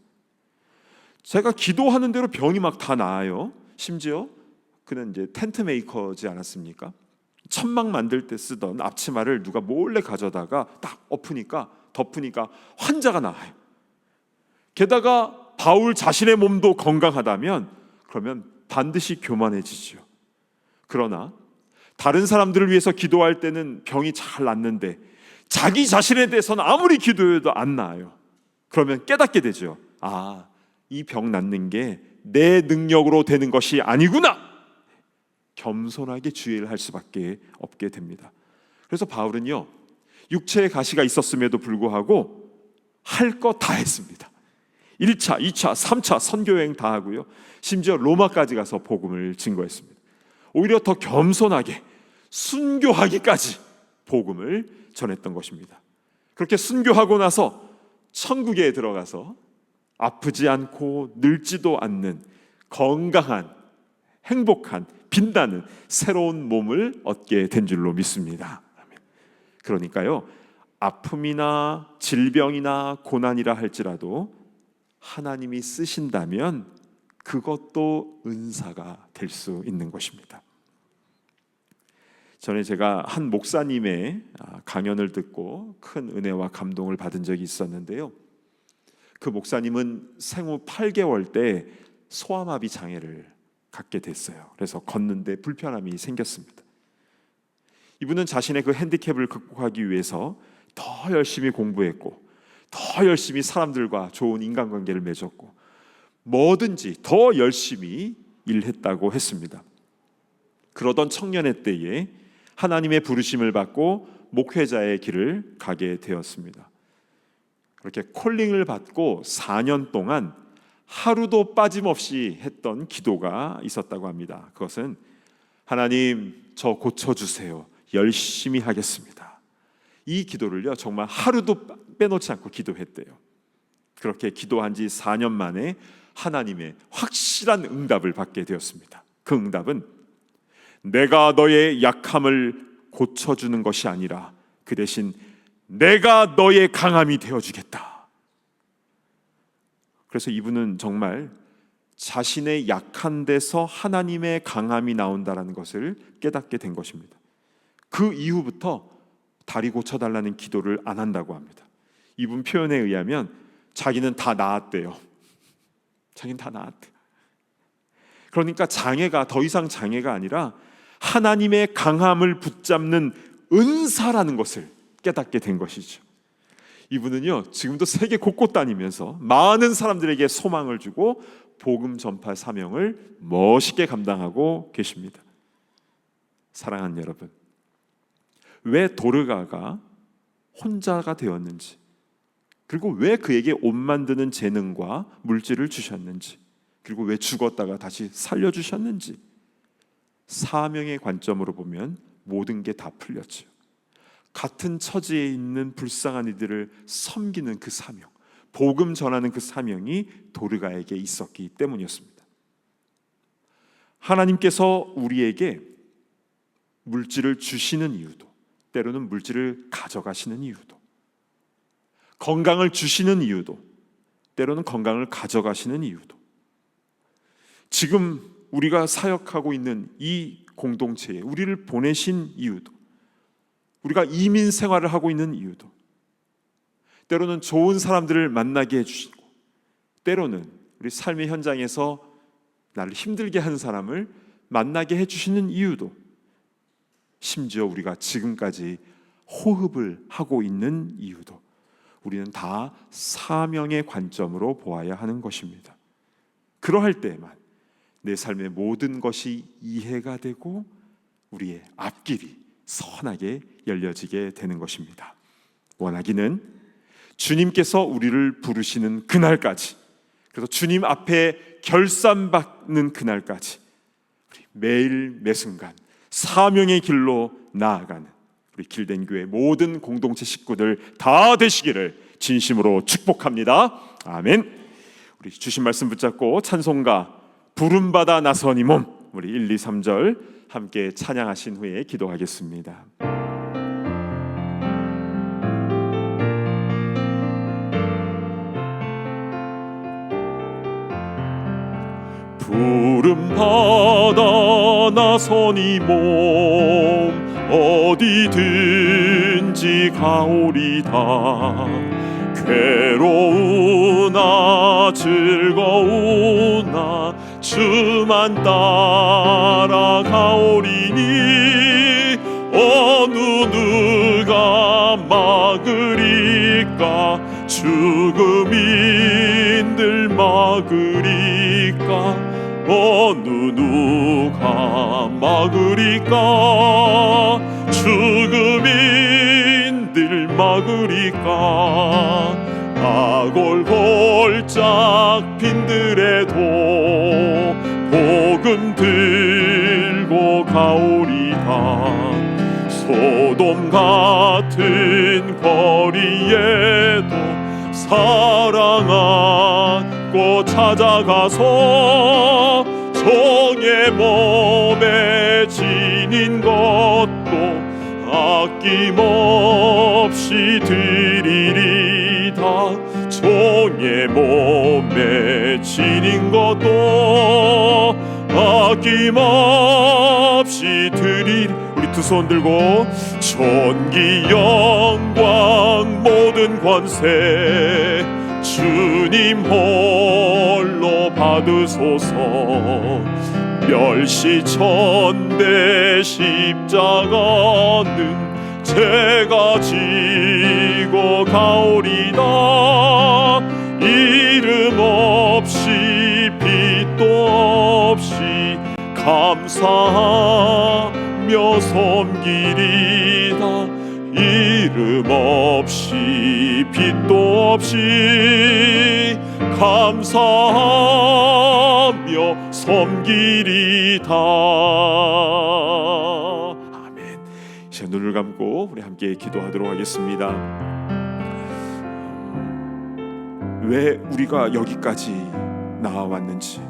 Speaker 4: 제가 기도하는 대로 병이 막 다 나아요. 심지어 그는 이제 텐트 메이커지 않았습니까? 천막 만들 때 쓰던 앞치마를 누가 몰래 가져다가 딱 덮으니까 환자가 나와요. 게다가 바울 자신의 몸도 건강하다면 그러면 반드시 교만해지죠. 그러나 다른 사람들을 위해서 기도할 때는 병이 잘 낫는데 자기 자신에 대해서는 아무리 기도해도 안 나아요. 그러면 깨닫게 되죠. 아, 이 병 낫는 게 내 능력으로 되는 것이 아니구나, 겸손하게 주의를 할 수밖에 없게 됩니다. 그래서 바울은요, 육체의 가시가 있었음에도 불구하고 할 거 다 했습니다. 1차, 2차, 3차 선교여행 다 하고요, 심지어 로마까지 가서 복음을 증거했습니다. 오히려 더 겸손하게 순교하기까지 복음을 전했던 것입니다. 그렇게 순교하고 나서 천국에 들어가서 아프지 않고 늙지도 않는 건강한, 행복한, 빛나는 새로운 몸을 얻게 된 줄로 믿습니다. 그러니까요, 아픔이나 질병이나 고난이라 할지라도 하나님이 쓰신다면 그것도 은사가 될 수 있는 것입니다. 전에 제가 한 목사님의 강연을 듣고 큰 은혜와 감동을 받은 적이 있었는데요, 그 목사님은 생후 8개월 때 소아마비 장애를 갖게 됐어요. 그래서 걷는데 불편함이 생겼습니다. 이분은 자신의 그 핸디캡을 극복하기 위해서 더 열심히 공부했고, 더 열심히 사람들과 좋은 인간관계를 맺었고, 뭐든지 더 열심히 일했다고 했습니다. 그러던 청년의 때에 하나님의 부르심을 받고 목회자의 길을 가게 되었습니다. 그렇게 콜링을 받고 4년 동안 하루도 빠짐없이 했던 기도가 있었다고 합니다. 그것은 하나님, 저 고쳐주세요, 열심히 하겠습니다. 이 기도를요, 정말 하루도 빼놓지 않고 기도했대요. 그렇게 기도한 지 4년 만에 하나님의 확실한 응답을 받게 되었습니다. 그 응답은 내가 너의 약함을 고쳐주는 것이 아니라 그 대신 내가 너의 강함이 되어주겠다. 그래서 이분은 정말 자신의 약한 데서 하나님의 강함이 나온다는 것을 깨닫게 된 것입니다. 그 이후부터 다리 고쳐달라는 기도를 안 한다고 합니다. 이분 표현에 의하면 자기는 다 나았대요. 자기는 다 나았대. 그러니까 장애가 더 이상 장애가 아니라 하나님의 강함을 붙잡는 은사라는 것을 깨닫게 된 것이죠. 이분은요, 지금도 세계 곳곳 다니면서 많은 사람들에게 소망을 주고 복음 전파 사명을 멋있게 감당하고 계십니다. 사랑하는 여러분, 왜 도르가가 혼자가 되었는지, 그리고 왜 그에게 옷 만드는 재능과 물질을 주셨는지, 그리고 왜 죽었다가 다시 살려주셨는지, 사명의 관점으로 보면 모든 게 다 풀렸죠. 같은 처지에 있는 불쌍한 이들을 섬기는 그 사명, 복음 전하는 그 사명이 도르가에게 있었기 때문이었습니다. 하나님께서 우리에게 물질을 주시는 이유도, 때로는 물질을 가져가시는 이유도, 건강을 주시는 이유도, 때로는 건강을 가져가시는 이유도, 지금 우리가 사역하고 있는 이 공동체에 우리를 보내신 이유도, 우리가 이민 생활을 하고 있는 이유도, 때로는 좋은 사람들을 만나게 해주시고, 때로는 우리 삶의 현장에서 나를 힘들게 하는 사람을 만나게 해주시는 이유도, 심지어 우리가 지금까지 호흡을 하고 있는 이유도, 우리는 다 사명의 관점으로 보아야 하는 것입니다. 그러할 때에만 내 삶의 모든 것이 이해가 되고 우리의 앞길이 선하게 열려지게 되는 것입니다. 원하기는 주님께서 우리를 부르시는 그날까지, 그래서 주님 앞에 결산받는 그날까지 우리 매일 매순간 사명의 길로 나아가는 우리 길된 교회 모든 공동체 식구들 다 되시기를 진심으로 축복합니다. 아멘. 우리 주신 말씀 붙잡고 찬송가 부름받아 나선 이 몸, 우리 1, 2, 3절 함께 찬양하신 후에 기도하겠습니다. 부름받아 나선 이 몸 어디든지 가오리다. 괴로우나 즐거우나 주만 따라가오리니 어느 누가 막으리까. 죽음이 죽음인들 막으리까 어느 누가 막으리까 죽음인들 막으리까 아골골짝 빈들에도 복음 들고 가오리다 소돔 같은 거리에도 사랑 안고 찾아가서 정의 몸에 지닌 것도 아낌없이 드리리다 종의 몸에 지닌 것도 아낌없이 드리리 우리 두 손 들고 존귀 영광 모든 권세 주님 홀로 받으소서 멸시천대 십자가는 제가 지고 가오리다 이름 없이 빛도 없이 감사하며 섬기리다 이름 없이 빛도 없이 감사하며 섬기리다. 아멘. 이제 눈을 감고 우리 함께 기도하도록 하겠습니다. 왜 우리가 여기까지 나와왔는지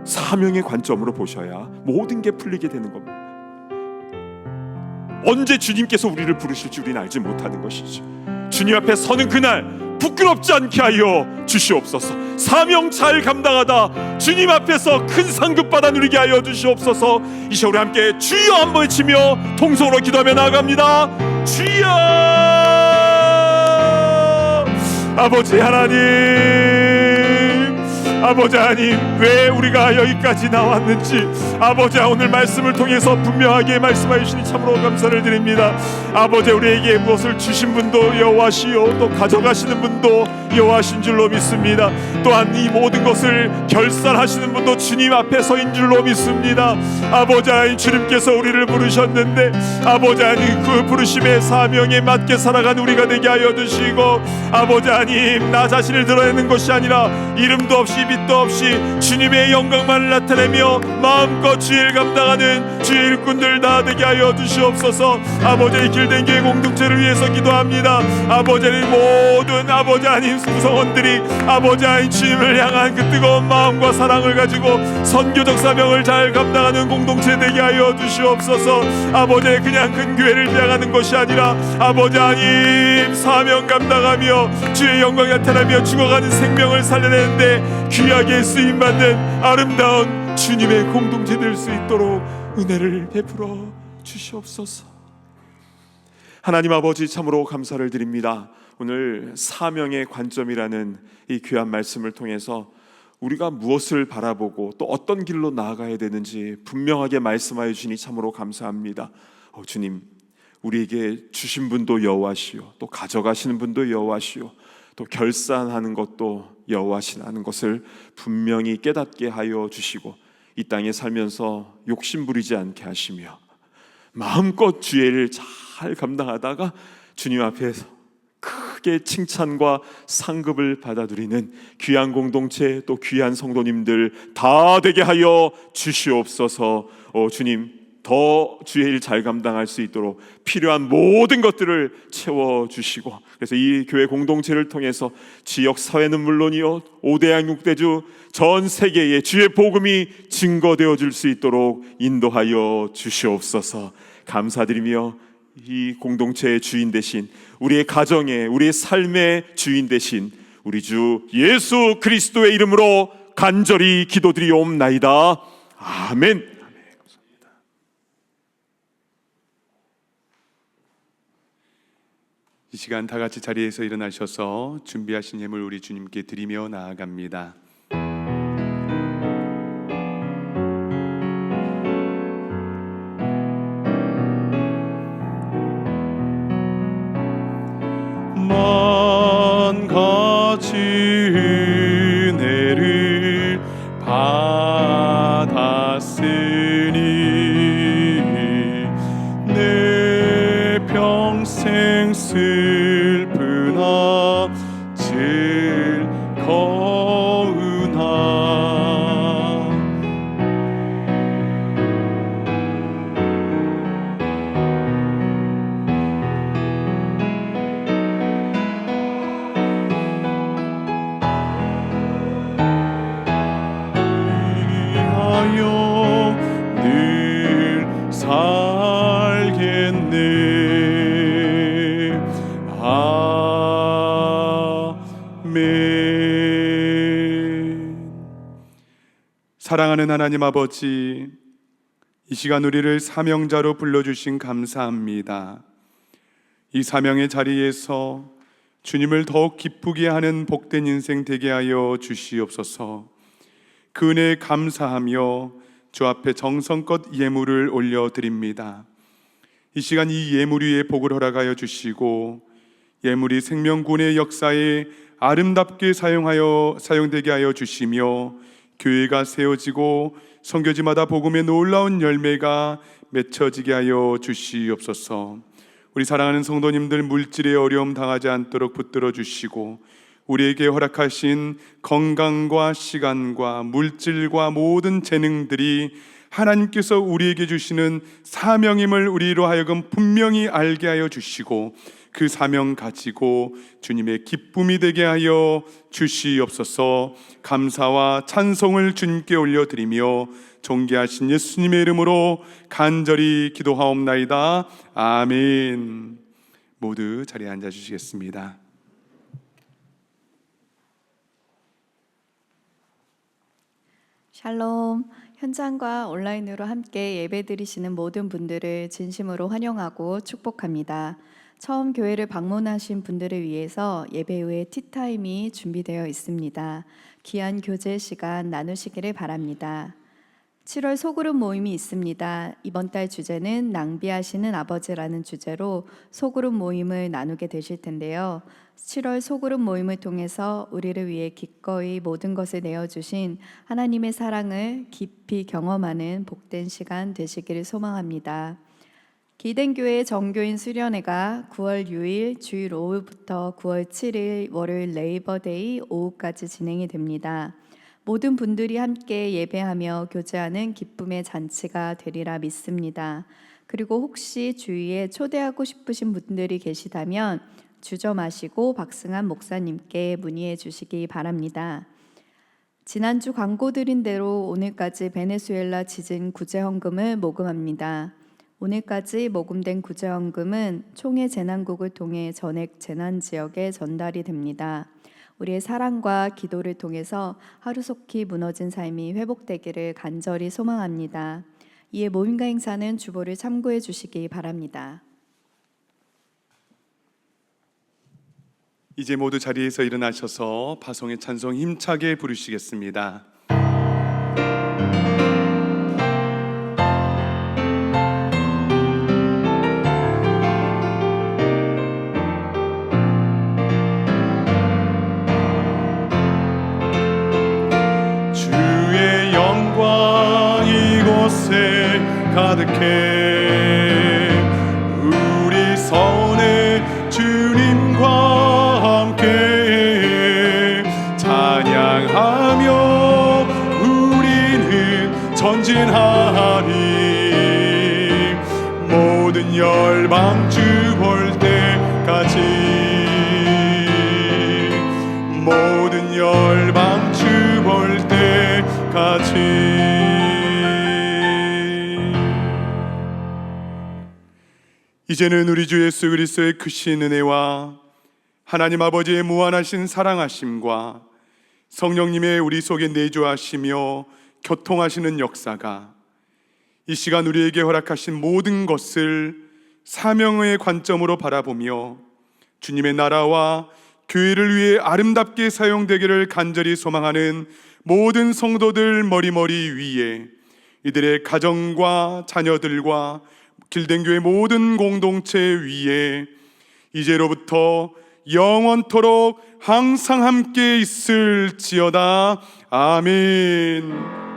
Speaker 4: 사명의 관점으로 보셔야 모든 게 풀리게 되는 겁니다. 언제 주님께서 우리를 부르실지 우리는 알지 못하는 것이죠. 주님 앞에 서는 그날 부끄럽지 않게 하여 주시옵소서. 사명 잘 감당하다 주님 앞에서 큰 상급 받아 누리게 하여 주시옵소서. 이제 우리 함께 주여 한번 외치며 통성으로 기도하며 나아갑니다. 주여 아버지 하나님, 아버지 하나님, 왜 우리가 여기까지 나왔는지 아버지 오늘 말씀을 통해서 분명하게 말씀하여 주시니 참으로 감사를 드립니다. 아버지 우리에게 무엇을 주신 분도 여호와시요 또 가져가시는 분도 여호와신 줄로 믿습니다. 또한 이 모든 것을 결산하시는 분도 주님 앞에 서인 줄로 믿습니다. 아버지 하나님, 주님께서 우리를 부르셨는데 아버지 하나님 그 부르심의 사명에 맞게 살아가는 우리가 되게 하여 주시고 아버지 하나님 나 자신을 드러내는 것이 아니라 이름도 없이 빛도 없이 주님의 영광만을 나타내며 마음껏 주일 감당하는 주의 일꾼들 다 되게 하여 주시옵소서. 아버지의 길된 교회 공동체를 위해서 기도합니다. 아버지의 모든 아버지 하나님 구성원들이 아버지 하나님 주님을 향한 그 뜨거운 마음과 사랑을 가지고 선교적 사명을 잘 감당하는 공동체 되게 하여 주시옵소서. 아버지의 그냥 큰 교회를 비양하는 것이 아니라 아버지 하나님 사명 감당하며 주의 영광이 나타나며 죽어가는 생명을 살려내는데 귀하게 쓰임받는 아름다운 주님의 공동체 될 수 있도록 은혜를 베풀어 주시옵소서. 하나님 아버지 참으로 감사를 드립니다. 오늘 사명의 관점이라는 이 귀한 말씀을 통해서 우리가 무엇을 바라보고 또 어떤 길로 나아가야 되는지 분명하게 말씀하여 주시니 참으로 감사합니다. 주님, 우리에게 주신 분도 여호와시요 또 가져가시는 분도 여호와시요 또 결산하는 것도 여호와시라는 것을 분명히 깨닫게 하여 주시고 이 땅에 살면서 욕심 부리지 않게 하시며 마음껏 주의 일을 잘 감당하다가 주님 앞에서 크게 칭찬과 상급을 받아들이는 귀한 공동체 또 귀한 성도님들 다 되게 하여 주시옵소서. 주님, 더 주의 일 잘 감당할 수 있도록 필요한 모든 것들을 채워주시고 그래서 이 교회 공동체를 통해서 지역 사회는 물론이요 5대양 6대주 전 세계에 주의 복음이 증거되어 줄 수 있도록 인도하여 주시옵소서. 감사드리며 이 공동체의 주인 되신 우리의 가정의 우리의 삶의 주인 되신 우리 주 예수 그리스도의 이름으로 간절히 기도드리옵나이다. 아멘.
Speaker 1: 이 시간 다 같이 자리에서 일어나셔서 준비하신 예물 우리 주님께 드리며 나아갑니다. 만 아버지 은혜를 받았으니 내 평생 슬프나 즐거우나 위하여 늘 살겠네. 아멘. 사랑하는 하나님 아버지, 이 시간 우리를 사명자로 불러주신 감사합니다. 이 사명의 자리에서 주님을 더욱 기쁘게 하는 복된 인생 되게 하여 주시옵소서. 그 은혜에 감사하며 주 앞에 정성껏 예물을 올려드립니다. 이 시간 이 예물 위에 복을 허락하여 주시고 예물이 생명구원의 역사에 아름답게 사용되게 하여 주시며 교회가 세워지고 선교지마다 복음의 놀라운 열매가 맺혀지게 하여 주시옵소서. 우리 사랑하는 성도님들 물질의 어려움 당하지 않도록 붙들어 주시고 우리에게 허락하신 건강과 시간과 물질과 모든 재능들이 하나님께서 우리에게 주시는 사명임을 우리로 하여금 분명히 알게 하여 주시고 그 사명 가지고 주님의 기쁨이 되게 하여 주시옵소서. 감사와 찬송을 주님께 올려드리며 존귀하신 예수님의 이름으로 간절히 기도하옵나이다. 아멘. 모두 자리에 앉아 주시겠습니다.
Speaker 5: 샬롬. 현장과 온라인으로 함께 예배드리시는 모든 분들을 진심으로 환영하고 축복합니다. 처음 교회를 방문하신 분들을 위해서 예배 후에 티타임이 준비되어 있습니다. 귀한 교제 시간 나누시기를 바랍니다. 7월 소그룹 모임이 있습니다. 이번 달 주제는 낭비하시는 아버지라는 주제로 소그룹 모임을 나누게 되실 텐데요. 7월 소그룹 모임을 통해서 우리를 위해 기꺼이 모든 것을 내어주신 하나님의 사랑을 깊이 경험하는 복된 시간 되시기를 소망합니다. 기den교회 정교인 수련회가 9월 6일 주일 오후부터 9월 7일 월요일 네이버데이 오후까지 진행이 됩니다. 모든 분들이 함께 예배하며 교제하는 기쁨의 잔치가 되리라 믿습니다. 그리고 혹시 주위에 초대하고 싶으신 분들이 계시다면 주저마시고 박승한 목사님께 문의해 주시기 바랍니다. 지난주 광고 드린 대로 오늘까지 베네수엘라 지진 구제헌금을 모금합니다. 오늘까지 모금된 구제헌금은 총회 재난국을 통해 전액 재난 지역에 전달이 됩니다. 우리의 사랑과 기도를 통해서 하루속히 무너진 삶이 회복되기를 간절히 소망합니다. 이에 모임과 행사는 주보를 참고해 주시기 바랍니다.
Speaker 1: 이제 모두 자리에서 일어나셔서 파송의 찬송 힘차게 부르시겠습니다. 주의 영광 이곳에 가득해 우리 선의 주님과 함께 찬양하며 우리는 전진하리. 모든 열방 주 볼 때까지 모든 열방 주 볼 때까지. 이제는 우리 주 예수 그리스도의 크신 은혜와 하나님 아버지의 무한하신 사랑하심과 성령님의 우리 속에 내주하시며 교통하시는 역사가 이 시간 우리에게 허락하신 모든 것을 사명의 관점으로 바라보며 주님의 나라와 교회를 위해 아름답게 사용되기를 간절히 소망하는 모든 성도들 머리머리 위에 이들의 가정과 자녀들과 길den교회 모든 공동체 위에 이제로부터 영원토록 항상 함께 있을지어다. 아멘.